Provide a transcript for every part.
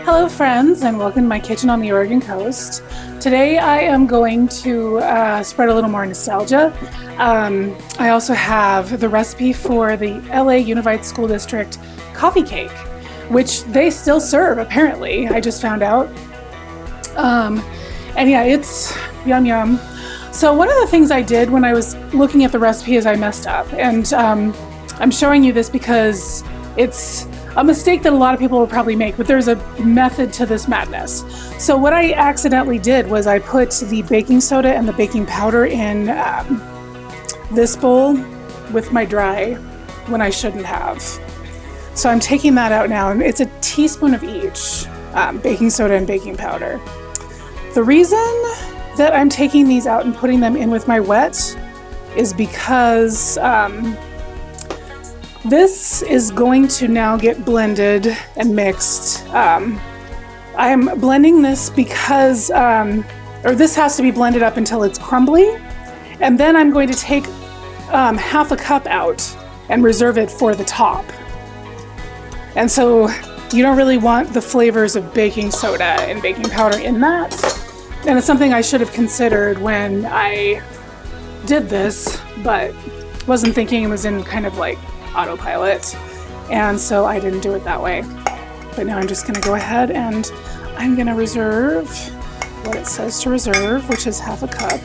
Hello friends, and welcome to my kitchen on the Oregon coast. Today I am going to spread a little more nostalgia. I also have the recipe for the LA Unified School District coffee cake, which they still serve apparently. I just found out. And yeah, it's yum yum. So one of the things I did when I was looking at the recipe is I messed up, and I'm showing you this because it's a mistake that a lot of people will probably make, but there's a method to this madness. So what I accidentally did was I put the baking soda and the baking powder in this bowl with my dry when I shouldn't have. So I'm taking that out now, and it's a teaspoon of each, baking soda and baking powder. The reason that I'm taking these out and putting them in with my wet is because this is going to now get blended and mixed. I'm blending this because, or this has to be blended up until it's crumbly, and then I'm going to take half a cup out and reserve it for the top. And so you don't really want the flavors of baking soda and baking powder in that. And it's something I should have considered when I did this, but wasn't thinking. It was in kind of like autopilot, and so I didn't do it that way. But now I'm just going to go ahead and I'm going to reserve what it says to reserve, which is half a cup.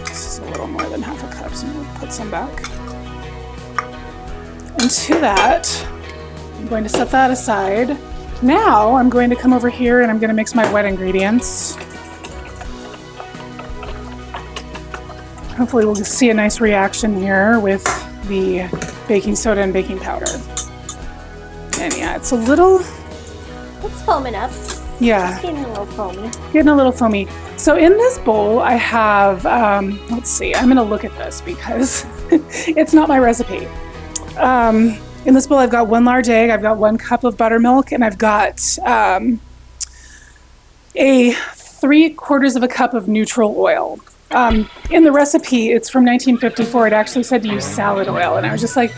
This is a little more than half a cup, so I'm going to put some back. And to that, I'm going to set that aside. Now I'm going to come over here and I'm going to mix my wet ingredients. Hopefully we'll see a nice reaction here with the baking soda and baking powder. And yeah, it's a little... It's foaming up. Yeah. It's getting a little foamy. Getting a little foamy. So in this bowl I have, let's see, I'm gonna look at this because it's not my recipe. In this bowl I've got 1 large egg, I've got 1 cup of buttermilk, and I've got a 3/4 of a cup of neutral oil. In the recipe, it's from 1954. It actually said to use salad oil, and I was just like,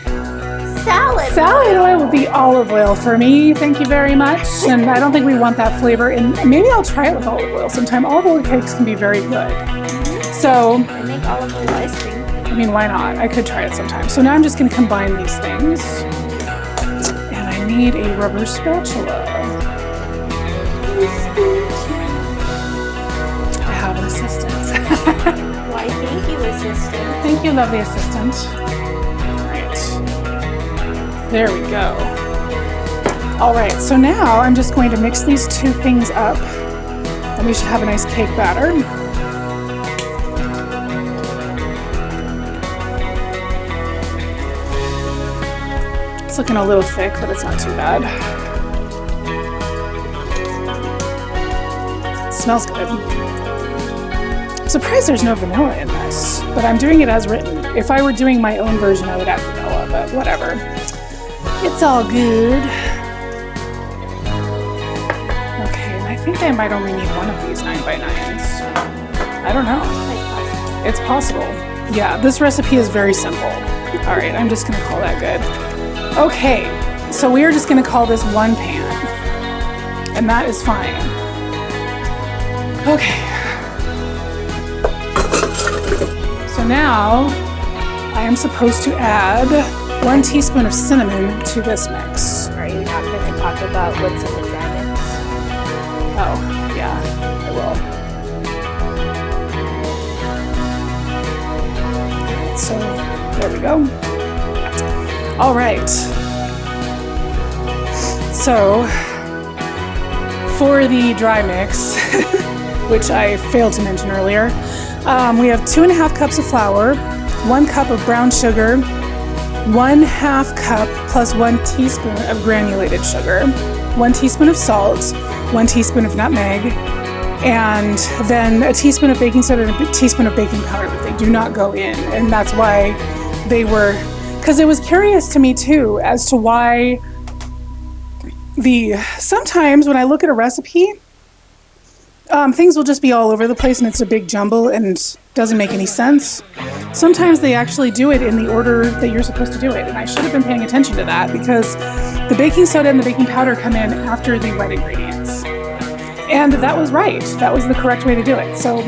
salad oil would be olive oil for me, thank you very much. And I don't think we want that flavor, and maybe I'll try it with olive oil sometime. Olive oil cakes can be very good. So I make olive oil ice cream. I mean, why not? I could try it sometime. So now I'm just going to combine these things, and I need a rubber spatula. I have an assistant. Why, thank you, assistant. Thank you, lovely assistant. Right. There we go. All right, so now I'm just going to mix these two things up, and we should have a nice cake batter. It's looking a little thick, but it's not too bad. It smells good. I'm surprised there's no vanilla in this, but I'm doing it as written. If I were doing my own version, I would add vanilla, but whatever. It's all good. Okay, and I think I might only need one of these 9x9s. I don't know. It's possible. Yeah, this recipe is very simple. All right, I'm just gonna call that good. Okay, so we are just gonna call this 1 pan, and that is fine. Okay. So now I am supposed to add 1 teaspoon of cinnamon to this mix. Are you not going to talk about what's in the dry mix? Oh, yeah, I will. So there we go. All right. So for the dry mix, which I failed to mention earlier, we have 2.5 cups of flour, 1 cup of brown sugar, 1/2 cup plus 1 teaspoon of granulated sugar, 1 teaspoon of salt, 1 teaspoon of nutmeg, and then a teaspoon of baking soda and a teaspoon of baking powder, but they do not go in. And that's why they were, because it was curious to me too as to why sometimes when I look at a recipe, things will just be all over the place and it's a big jumble and doesn't make any sense. Sometimes they actually do it in the order that you're supposed to do it, and I should have been paying attention to that because the baking soda and the baking powder come in after the wet ingredients. And that was right. That was the correct way to do it. So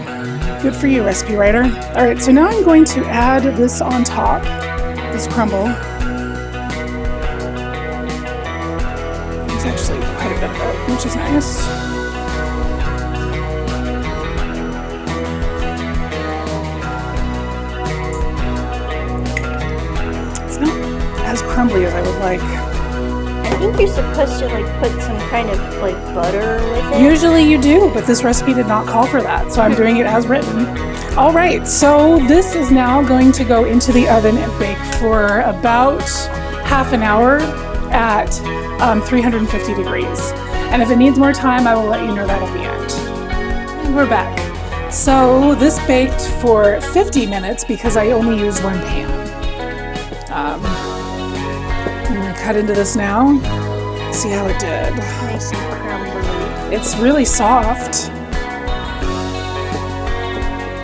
good for you, recipe writer. All right, so now I'm going to add this on top, this crumble. There's actually quite a bit of it, which is nice. It's not as crumbly as I would like. I think you're supposed to like put some kind of like butter with it. Usually you do, but this recipe did not call for that, so I'm doing it as written. All right, so this is now going to go into the oven and bake for about half an hour at 350 degrees. And if it needs more time, I will let you know that at the end. And we're back. So this baked for 50 minutes because I only used one pan. I'm gonna cut into this now, see how it did. Nice and crumbly. It's really soft,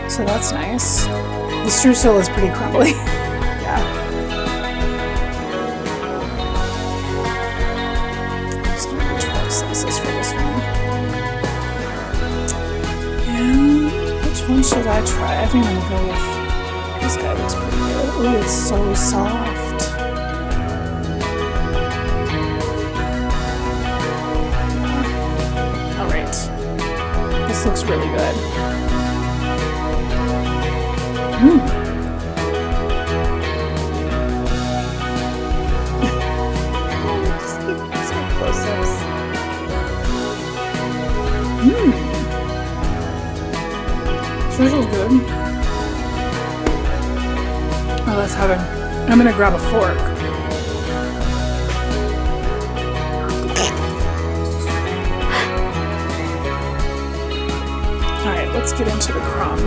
so that's nice. The streusel is pretty crumbly. Yeah. I'm just gonna do 12 slices for this one. And which one should I try? I think I'm gonna go with this guy. Looks pretty good. Oh, it's so soft. This looks really good. Just get some close-ups. Streusel's good. Oh, that's how I'm gonna grab a fork. Alright, let's get into the crumb.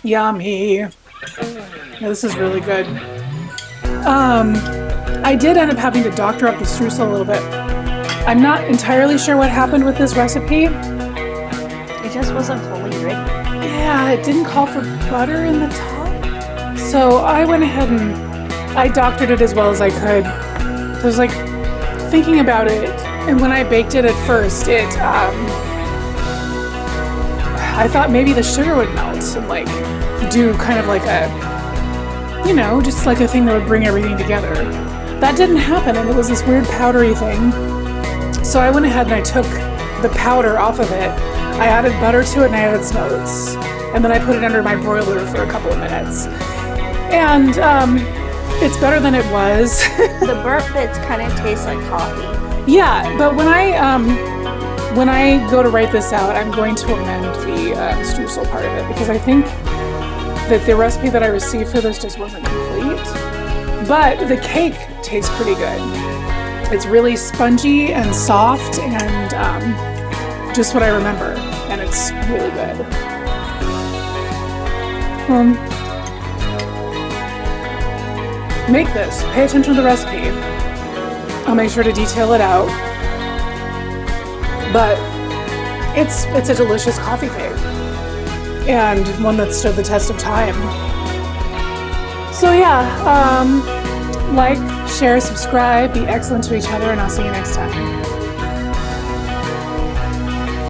Yummy. Yeah, this is really good. I did end up having to doctor up the streusel a little bit. I'm not entirely sure what happened with this recipe. It just wasn't fully ready. Yeah, it didn't call for butter in the top. So I went ahead and I doctored it as well as I could. I was like thinking about it, and when I baked it at first, I thought maybe the sugar would melt and like do kind of like a, you know, just like a thing that would bring everything together. That didn't happen, and it was this weird powdery thing. So I went ahead and I took the powder off of it. I added butter to it and I added some oats. And then I put it under my broiler for a couple of minutes. And it's better than it was. The burnt bits kind of taste like coffee. Yeah, but when I go to write this out, I'm going to amend the streusel part of it because I think that the recipe that I received for this just wasn't complete. But the cake tastes pretty good. It's really spongy and soft and just what I remember, and it's really good. Make this. Pay attention to the recipe. I'll make sure to detail it out. But it's a delicious coffee cake and one that stood the test of time. So yeah, like, share, subscribe, be excellent to each other, and I'll see you next time.